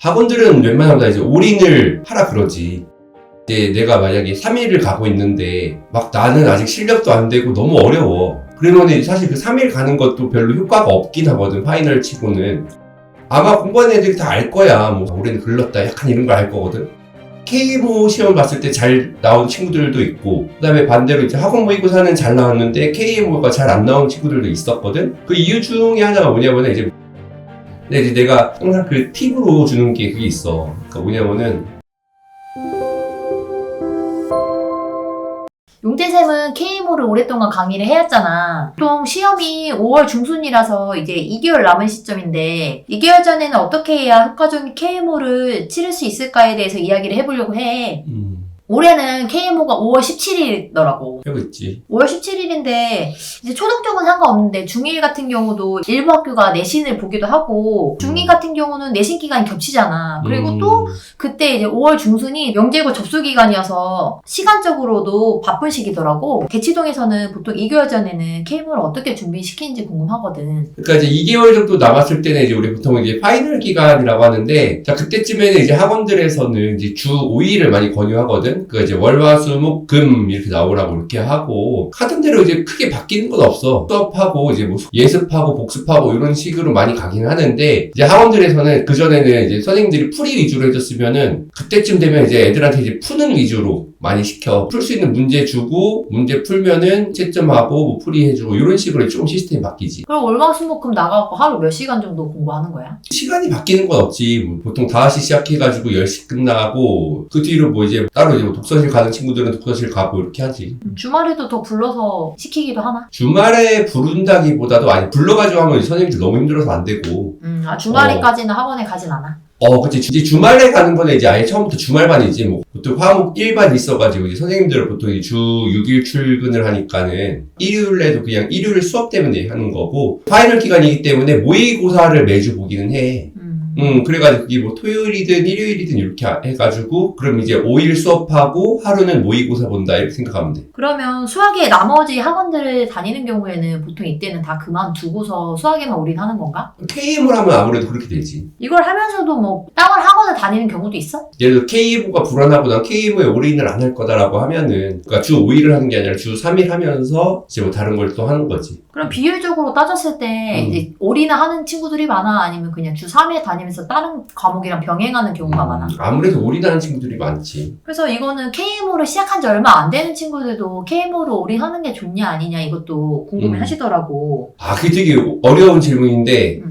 학원들은 웬만하면 다 이제 올인을 하라 그러지. 이제 내가 만약에 3일을 가고 있는데 막 나는 아직 실력도 안 되고 너무 어려워. 그러면 사실 그 3일 가는 것도 별로 효과가 없긴 하거든, 파이널 치고는. 아마 공부하는 애들이 다 알 거야. 뭐 올해는 글렀다 약간 이런 걸 알 거거든. K모 시험 봤을 때 잘 나온 친구들도 있고, 그 다음에 반대로 이제 학원 모의고사는 잘 나왔는데 K모가 잘 안 나온 친구들도 있었거든. 그 이유 중에 하나가 뭐냐면은 이제 내가 항상 그 팁으로 주는 게 그게 있어. 그러니까 뭐냐면은 용재쌤은 KMO를 오랫동안 강의를 해왔잖아. 보통 시험이 5월 중순이라서 이제 2개월 남은 시점인데 2개월 전에는 어떻게 해야 효과적인 KMO를 치를 수 있을까에 대해서 이야기를 해보려고 해. 올해는 KMO가 5월 17일이더라고. 하고 있지. 5월 17일인데 이제 초등 쪽은 상관없는데 중1 같은 경우도 일부 학교가 내신을 보기도 하고 중2 같은 경우는 내신 기간이 겹치잖아. 그리고 또 그때 이제 5월 중순이 명제고 접수 기간이어서 시간적으로도 바쁜 시기더라고. 개치동에서는 보통 2개월 전에는 KMO를 어떻게 준비시키는지 궁금하거든. 그러니까 이제 2개월 정도 남았을 때는 이제 우리 보통 이제 파이널 기간이라고 하는데, 자 그때쯤에는 이제 학원들에서는 이제 주 5일을 많이 권유하거든. 그 이제 월화수목 금 이렇게 나오라고 이렇게 하고, 하던 대로 이제 크게 바뀌는 건 없어. 수업하고 이제 뭐 예습하고 복습하고 이런 식으로 많이 가긴 하는데, 이제 학원들에서는 그 전에는 이제 선생님들이 풀이 위주로 해줬으면은 그때쯤 되면 이제 애들한테 이제 푸는 위주로 많이 시켜. 풀 수 있는 문제 주고 문제 풀면은 채점하고 뭐 풀이 해주고 이런 식으로 조금 시스템이 바뀌지. 그럼 월화수목금 나가고 하루 몇 시간 정도 공부하는 거야? 시간이 바뀌는 건 없지. 뭐 보통 5시 시작해가지고 10시 끝나고 그 뒤로 뭐 이제 따로 이제 뭐 독서실 가는 친구들은 독서실 가고 이렇게 하지. 주말에도 더 불러서 시키기도 하나? 주말에 부른다기보다도 아니 불러가지고 하면 선생님들 너무 힘들어서 안 되고. 주말에까지는 학원에 가진 않아? 그치. 이제 주말에 가는 거는 이제 아예 처음부터 주말반이지. 뭐, 보통 화목 1반 있어가지고, 이제 선생님들은 보통 이제 주 6일 출근을 하니까는, 일요일에도 그냥 일요일 수업 때문에 하는 거고, 파이널 기간이기 때문에 모의고사를 매주 보기는 해. 그래가지고 이게 뭐 토요일이든 일요일이든 이렇게 해가지고, 그럼 이제 5일 수업하고 하루는 모의고사 본다, 이렇게 생각하면 돼. 그러면 수학의 나머지 학원들을 다니는 경우에는 보통 이때는 다 그만두고서 수학에만 올인하는 건가? KM을 하면 아무래도 그렇게 되지. 이걸 하면서도 뭐 다른 학원을 다니는 경우도 있어? 예를 들어 KMO가 불안하고 난 KMO에 올인을 안 할 거다라고 하면은, 그러니까 주 5일을 하는 게 아니라 주 3일 하면서 이제 뭐 다른 걸 또 하는 거지. 그럼 비율적으로 따졌을 때 이제 올인을 하는 친구들이 많아? 아니면 그냥 주 3일 다니면서 다른 과목이랑 병행하는 경우가 많아? 아무래도 올인하는 친구들이 많지. 그래서 이거는 KMO를 시작한 지 얼마 안 되는 친구들도 KMO를 올인하는 게 좋냐 아니냐 이것도 궁금해 하시더라고. 그게 되게 어려운 질문인데,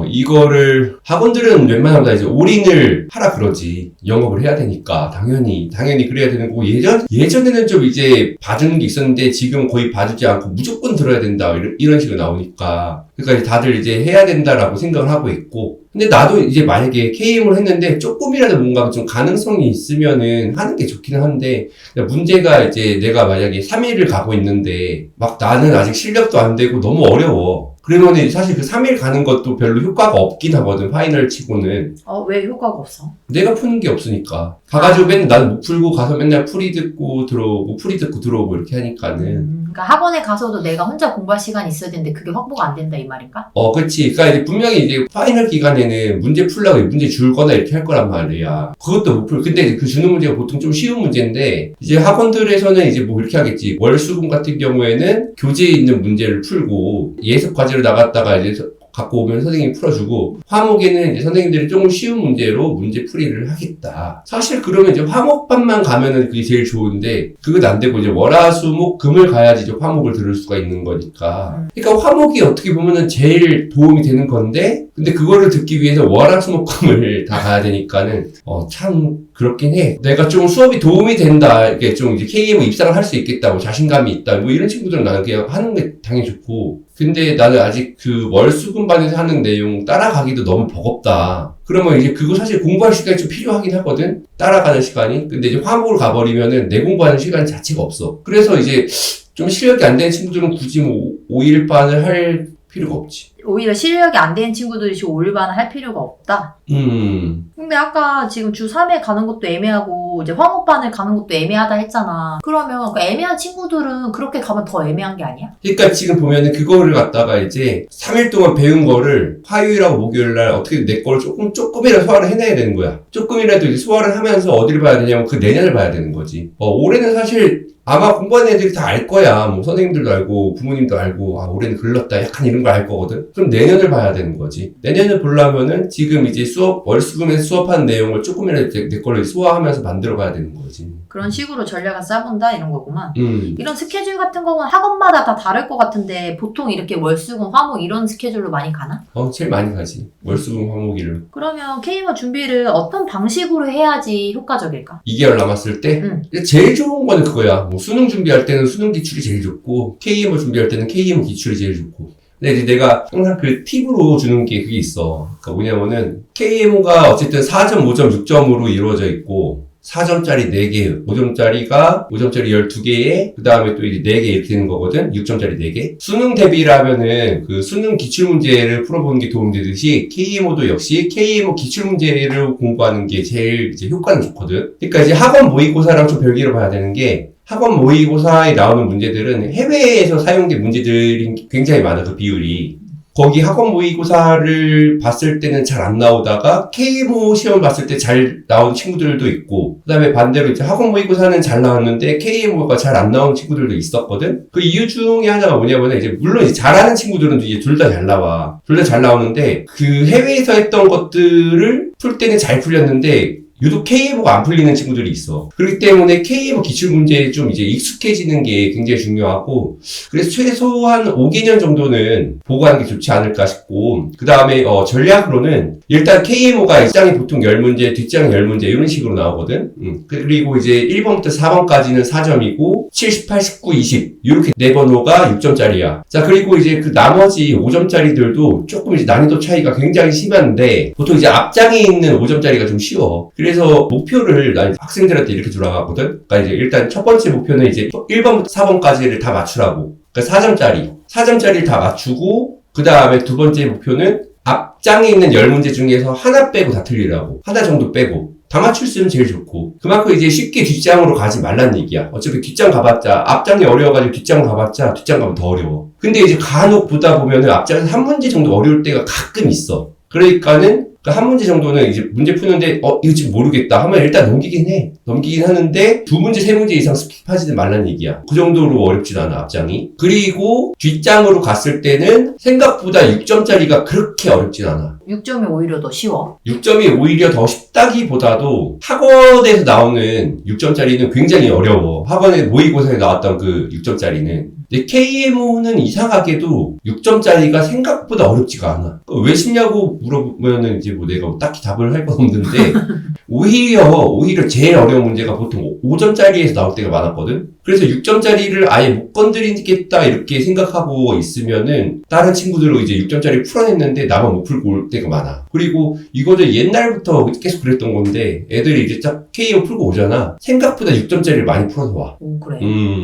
이거를 학원들은 웬만하면 다 이제 올인을 하라 그러지. 영업을 해야 되니까. 당연히 그래야 되는 거고, 예전에는 좀 이제 봐주는 게 있었는데, 지금 거의 봐주지 않고 무조건 들어야 된다. 이런 식으로 나오니까. 그러니까 다들 이제 해야 된다라고 생각을 하고 있고. 근데 나도 이제 만약에 KM을 했는데 조금이라도 뭔가 좀 가능성이 있으면은 하는 게 좋기는 한데, 문제가 이제 내가 만약에 3일을 가고 있는데, 막 나는 아직 실력도 안 되고 너무 어려워. 그러면 사실 그 3일 가는 것도 별로 효과가 없긴 하거든, 파이널 치고는. 왜 효과가 없어? 내가 푸는 게 없으니까. 가가지고 맨날 나는 못 풀고 가서 맨날 풀이 듣고 들어오고, 풀이 듣고 들어오고 이렇게 하니까는. 그러니까 학원에 가서도 내가 혼자 공부할 시간이 있어야 되는데 그게 확보가 안 된다 이 말인가? 그치. 그러니까 이제 분명히 이제 파이널 기간에는 문제 풀려고 문제 줄 거나 이렇게 할 거란 말이야. 그것도 못 풀. 근데 그 주는 문제가 보통 좀 쉬운 문제인데, 이제 학원들에서는 이제 뭐 이렇게 하겠지. 월수금 같은 경우에는 교재에 있는 문제를 풀고, 예습 과제로 나갔다가 이제 갖고 오면 선생님이 풀어주고, 화목에는 이제 선생님들이 조금 쉬운 문제로 문제 풀이를 하겠다. 사실 그러면 이제 화목반만 가면은 그게 제일 좋은데, 그건 안 되고 이제 월화수목 금을 가야지 이제 화목을 들을 수가 있는 거니까. 그러니까 화목이 어떻게 보면은 제일 도움이 되는 건데, 근데 그거를 듣기 위해서 월화수목금을 다 가야 되니까는, 참 그렇긴 해. 내가 좀 수업이 도움이 된다. 이렇게 좀 이제 KM 입상을 할 수 있겠다고 자신감이 있다. 뭐 이런 친구들은 나는 그냥 하는 게 당연히 좋고. 근데 나는 아직 그 월수금반에서 하는 내용 따라가기도 너무 버겁다. 그러면 이제 그거 사실 공부할 시간이 좀 필요하긴 하거든? 따라가는 시간이. 근데 이제 화목을 가버리면은 내 공부하는 시간 자체가 없어. 그래서 이제 좀 실력이 안 되는 친구들은 굳이 뭐 5일반을 할 필요가 없지. 오히려 실력이 안 되는 친구들이 지금 5일반을 할 필요가 없다? 근데 아까 지금 주 3회 가는 것도 애매하고 이제 화목반을 가는 것도 애매하다 했잖아. 그러면 그 애매한 친구들은 그렇게 가면 더 애매한 게 아니야? 그러니까 지금 보면은 그거를 갖다가 이제 3일 동안 배운 거를 화요일하고 목요일날 어떻게 내 걸 조금이라도 소화를 해내야 되는 거야. 조금이라도 이제 소화를 하면서 어디를 봐야 되냐면 그 내년을 봐야 되는 거지. 올해는 사실 아마 공부하는 애들이 다 알 거야. 뭐 선생님들도 알고 부모님도 알고 올해는 글렀다 약간 이런 걸 알 거거든. 그럼 내년을 봐야 되는 거지. 내년을 보려면은 지금 이제 월수금에서 수업한 내용을 조금이라도 내 걸로 소화하면서 만들어 가야 되는 거지. 그런 식으로 전략을 짜본다 이런 거구만. 이런 스케줄 같은 거는 학원마다 다 다를 것 같은데 보통 이렇게 월수금 화목 이런 스케줄로 많이 가나? 제일 많이 가지. 월수금 화목일로. 그러면 K모 준비를 어떤 방식으로 해야지 효과적일까? 2개월 남았을 때 제일 좋은 거는 그거야. 뭐 수능 준비할 때는 수능 기출이 제일 좋고 KMO 준비할 때는 KMO 기출이 제일 좋고. 근데 이제 내가 항상 그 팁으로 주는 게 그게 있어. 그러니까 뭐냐면은 KMO가 어쨌든 4점, 5점, 6점으로 이루어져 있고 4점짜리 4개, 5점짜리가 5점짜리 12개에 그 다음에 또 이제 4개 이렇게 되는 거거든. 6점짜리 4개. 수능 대비라면은 그 수능 기출문제를 풀어보는 게 도움되듯이 KMO도 역시 KMO 기출문제를 공부하는 게 제일 이제 효과는 좋거든. 그러니까 이제 학원 모의고사랑 좀 별개로 봐야 되는 게 학원 모의고사에 나오는 문제들은 해외에서 사용된 문제들이 굉장히 많아, 그 비율이. 거기 학원 모의고사를 봤을 때는 잘 안 나오다가 KMO 시험을 봤을 때 잘 나온 친구들도 있고, 그 다음에 반대로 이제 학원 모의고사는 잘 나왔는데 KMO가 잘 안 나온 친구들도 있었거든? 그 이유 중에 하나가 뭐냐면 이제 물론 이제 잘하는 친구들은 이제 둘 다 잘 나와. 둘 다 잘 나오는데 그 해외에서 했던 것들을 풀 때는 잘 풀렸는데 유독 KMO가 안 풀리는 친구들이 있어. 그렇기 때문에 KMO 기출문제에 좀 이제 익숙해지는 게 굉장히 중요하고, 그래서 최소한 5개년 정도는 보고 하는 게 좋지 않을까 싶고, 그 다음에, 전략으로는, 일단 KMO가 1장이 보통 10문제, 뒷장이 10문제, 이런 식으로 나오거든? 그리고 이제 1번부터 4번까지는 4점이고, 7, 18, 19, 20, 이렇게 4번호가 6점짜리야. 자, 그리고 이제 그 나머지 5점짜리들도 조금 이제 난이도 차이가 굉장히 심한데, 보통 이제 앞장에 있는 5점짜리가 좀 쉬워. 그래서 목표를 난 학생들한테 이렇게 돌아가거든. 그러니까 이제 일단 첫 번째 목표는 이제 1번부터 4번까지를 다 맞추라고. 그러니까 4점짜리를 다 맞추고, 그 다음에 두 번째 목표는 앞장에 있는 10문제 중에서 하나 빼고 다 틀리라고. 하나 정도 빼고. 다 맞출 수 있으면 제일 좋고. 그만큼 이제 쉽게 뒷장으로 가지 말란 얘기야. 어차피 뒷장 가봤자, 앞장이 어려워가지고 뒷장 가봤자, 뒷장 가면 더 어려워. 근데 이제 간혹 보다 보면은 앞장에서 한 문제 정도 어려울 때가 가끔 있어. 그러니까는 한 문제 정도는 이제 문제 푸는데 이거 지금 모르겠다 하면 일단 넘기긴 하는데 2문제 3문제 이상 스킵하지는 말라는 얘기야. 그 정도로 어렵진 않아, 앞장이. 그리고 뒷장으로 갔을 때는 생각보다 6점짜리가 그렇게 어렵진 않아. 6점이 오히려 더 쉬워. 6점이 오히려 더 쉽다기보다도 학원에서 나오는 6점짜리는 굉장히 어려워. 학원에 모의고사에 나왔던 그 6점짜리는. 근데 KMO는 이상하게도 6점짜리가 생각보다 어렵지가 않아. 왜 쉽냐고 물어보면은 이제 뭐 내가 딱히 답을 할 건 없는데, 오히려 제일 어려운 문제가 보통 5점짜리에서 나올 때가 많았거든? 그래서 6점짜리를 아예 못 건드리겠다 이렇게 생각하고 있으면은 다른 친구들은 이제 6점짜리 풀어냈는데 나만 못 풀고 올 때가 많아. 그리고 이거는 옛날부터 계속 그랬던 건데 애들이 이제 딱 KO 풀고 오잖아. 생각보다 6점짜리를 많이 풀어서 와. 오, 그래.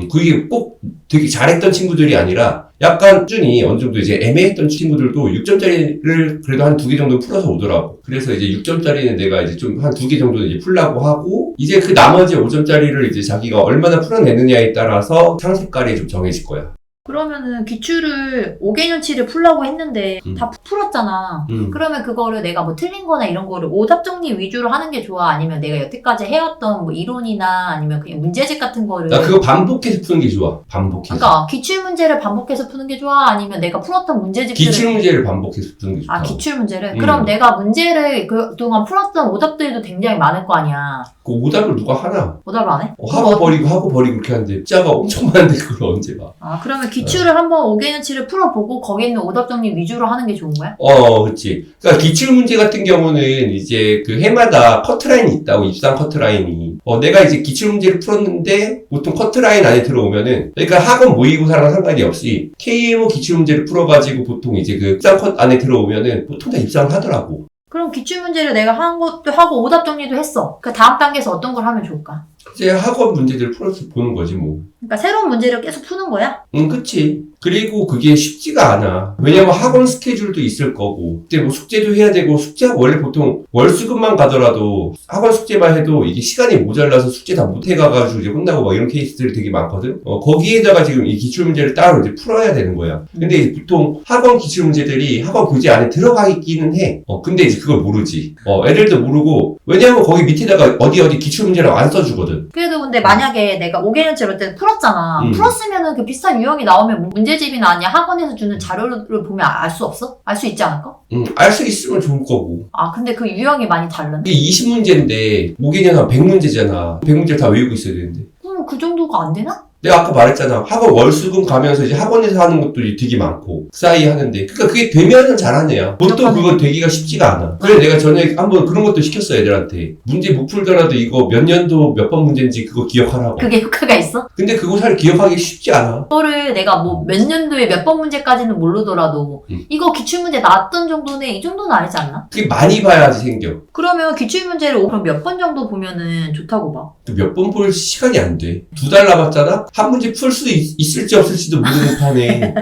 그게 꼭 되게 잘했던 친구들이 아니라 약간 수준이 어느 정도 이제 애매했던 친구들도 6점짜리를 그래도 한 2개 정도 풀어서 오더라고. 그래서 이제 6점짜리는 내가 이제 좀 한 2개 정도는 이제 풀라고 하고, 이제 그 나머지 5점짜리를 이제 자기가 얼마나 풀어내느냐에 따라서 상 색깔이 좀 정해질 거야. 그러면은 기출을 5개년치를 풀라고 했는데 다 풀었잖아. 그러면 그거를 내가 뭐 틀린 거나 이런 거를 오답 정리 위주로 하는 게 좋아? 아니면 내가 여태까지 해왔던 뭐 이론이나 아니면 그냥 문제집 같은 거를 나 그거 반복해서 푸는 게 좋아. 반복해서. 그러니까 기출 문제를 반복해서 푸는 게 좋아? 아니면 내가 풀었던 문제집들을 기출 문제를 반복해서 푸는 게 좋다. 기출 문제를? 그럼 내가 문제를 그동안 풀었던 오답들도 굉장히 많을 거 아니야. 그 오답을 누가 하나? 오답을 안 해? 하고 버리고 그렇게 하는데 숫자가 엄청 많은데 그걸 언제 봐? 그러면 기출을 한번 5개년치를 풀어보고 거기 있는 오답 정리 위주로 하는 게 좋은 거야? 그렇지. 그러니까 기출 문제 같은 경우는 이제 그 해마다 커트라인이 있다고, 입상 커트라인이. 내가 이제 기출 문제를 풀었는데 보통 커트라인 안에 들어오면은, 그러니까 학원 모의고사랑 상관이 없이 KMO 기출 문제를 풀어가지고 보통 이제 그 입상 컷 안에 들어오면은 보통 다 입상을 하더라고. 그럼 기출문제를 내가 한 것도 하고 오답 정리도 했어. 그 다음 단계에서 어떤 걸 하면 좋을까? 이제 학원 문제들 풀어서 보는 거지 뭐. 그러니까 새로운 문제를 계속 푸는 거야? 응, 그치. 그리고 그게 쉽지가 않아. 왜냐면 학원 스케줄도 있을 거고, 그때 뭐 숙제도 해야 되고, 숙제가 원래 보통 월수금만 가더라도 학원 숙제만 해도 이게 시간이 모자라서 숙제 다 못 해가가지고 이제 혼나고 막 이런 케이스들이 되게 많거든? 거기에다가 지금 이 기출문제를 따로 이제 풀어야 되는 거야. 근데 이제 보통 학원 기출문제들이 학원 교재 안에 들어가 있기는 해. 근데 이제 그걸 모르지. 애들도 모르고, 왜냐면 거기 밑에다가 어디 기출문제라고 안 써주거든. 그래도 근데 만약에 내가 5개년치로 때 풀었잖아. 풀었으면은 그 비슷한 유형이 나오면 문제집이나 아니야 학원에서 주는 자료를 보면 알 수 없어? 알 수 있지 않을까? 알 수 있으면 좋을 거고. 아 근데 그 유형이 많이 다르네. 이게 20문제인데 5개년 한 100문제잖아. 100문제를 다 외우고 있어야 되는데. 그럼 그 정도가 안 되나? 내가 아까 말했잖아. 학원 월수금 가면서 이제 학원에서 하는 것들이 되게 많고 그 사이에 하는데 그러니까 그게 되면은 잘하는 애야. 보통 그거 되기가 쉽지가 않아. 그래 내가 전에 한번 그런 것도 시켰어 애들한테. 문제 못 풀더라도 이거 몇 년도 몇 번 문제인지 그거 기억하라고. 그게 효과가 있어? 근데 그거 사실 기억하기 쉽지 않아. 그거를 내가 뭐 몇 년도에 몇 번 문제까지는 모르더라도 이거 기출문제 나왔던 정도네 이 정도는 알지 않나? 그게 많이 봐야지 생겨. 그러면 기출문제를 그럼 몇 번 정도 보면은 좋다고 봐. 몇 번 볼 시간이 안 돼. 2달 남았잖아? 한 문제 풀 수 있을지 없을지도 모르는 판에.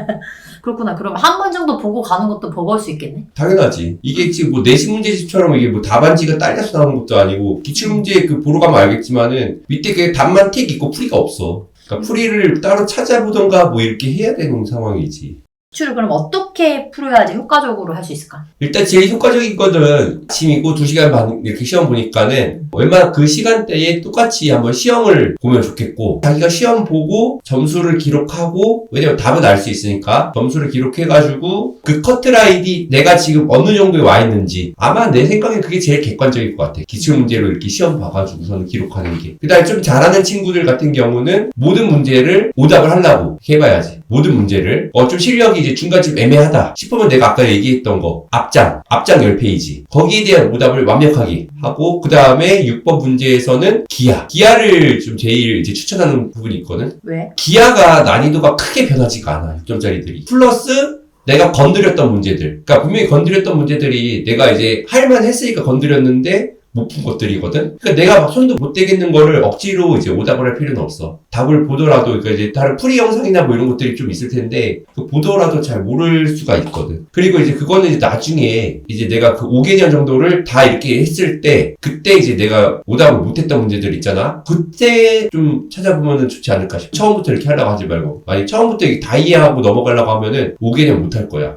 그렇구나. 그럼 한 번 정도 보고 가는 것도 버거울 수 있겠네? 당연하지. 이게 지금 뭐 내신 문제집처럼 이게 뭐 답안지가 딸려서 나오는 것도 아니고 기출문제 그 보러 가면 알겠지만은 밑에 그 답만 틱 있고 풀이가 없어. 그러니까 풀이를 따로 찾아보던가 뭐 이렇게 해야 되는 상황이지. 기출을 그럼 어떻게 풀어야지 효과적으로 할 수 있을까? 일단 제일 효과적인 거는 아침이고 2시간 반 이렇게 시험 보니까는 웬만한 그 시간대에 똑같이 한번 시험을 보면 좋겠고 자기가 시험 보고 점수를 기록하고 왜냐면 답은 알 수 있으니까 점수를 기록해가지고 그 커트라인이 내가 지금 어느 정도에 와 있는지 아마 내 생각엔 그게 제일 객관적일 것 같아. 기출문제로 이렇게 시험 봐가지고서는 기록하는 게. 그다음에 좀 잘하는 친구들 같은 경우는 모든 문제를 오답을 하려고 해봐야지. 모든 문제를 좀 실력이 이제 중간쯤 애매하다 싶으면 내가 아까 얘기했던 거 앞장 10페이지 거기에 대한 오답을 완벽하게 하고 그 다음에 6번 문제에서는 기하를 좀 제일 이제 추천하는 부분이 있거든. 왜? 기하가 난이도가 크게 변하지가 않아 6점짜리들이 플러스 내가 건드렸던 문제들 그러니까 분명히 건드렸던 문제들이 내가 이제 할만 했으니까 건드렸는데 못 푼 것들이거든? 그러니까 내가 막 손도 못 대겠는 거를 억지로 이제 오답을 할 필요는 없어. 답을 보더라도, 그러니까 이제 다른 풀이 영상이나 뭐 이런 것들이 좀 있을 텐데, 보더라도 잘 모를 수가 있거든. 그리고 이제 그거는 이제 나중에 이제 내가 그 5개년 정도를 다 이렇게 했을 때, 그때 이제 내가 오답을 못했던 문제들 있잖아? 그때 좀 찾아보면은 좋지 않을까 싶어. 처음부터 이렇게 하려고 하지 말고. 만약 처음부터 이렇게 다 이해하고 넘어가려고 하면은 5개년 못 할 거야.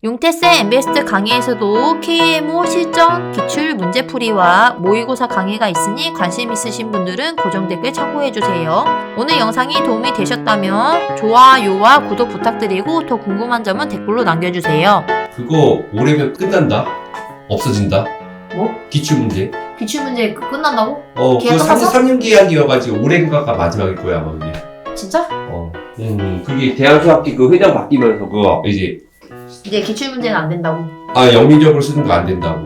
용태쌤 MBST 강의에서도 KMO 실전 기출 문제풀이와 모의고사 강의가 있으니 관심 있으신 분들은 고정 댓글 참고해주세요. 오늘 영상이 도움이 되셨다면 좋아요와 구독 부탁드리고 더 궁금한 점은 댓글로 남겨주세요. 그거 올해면 끝난다? 없어진다? 뭐? 기출문제? 기출문제 끝난다고? 그거 계약 끝났어? 3년 계약이어가지고 올해가 마지막일 거야 아마 그게. 진짜? 그게 대학 수학기 그 회장 바뀌면서 그거 이제 이제 기출문제는 안 된다고. 영리적으로 쓰는 거 안 된다고.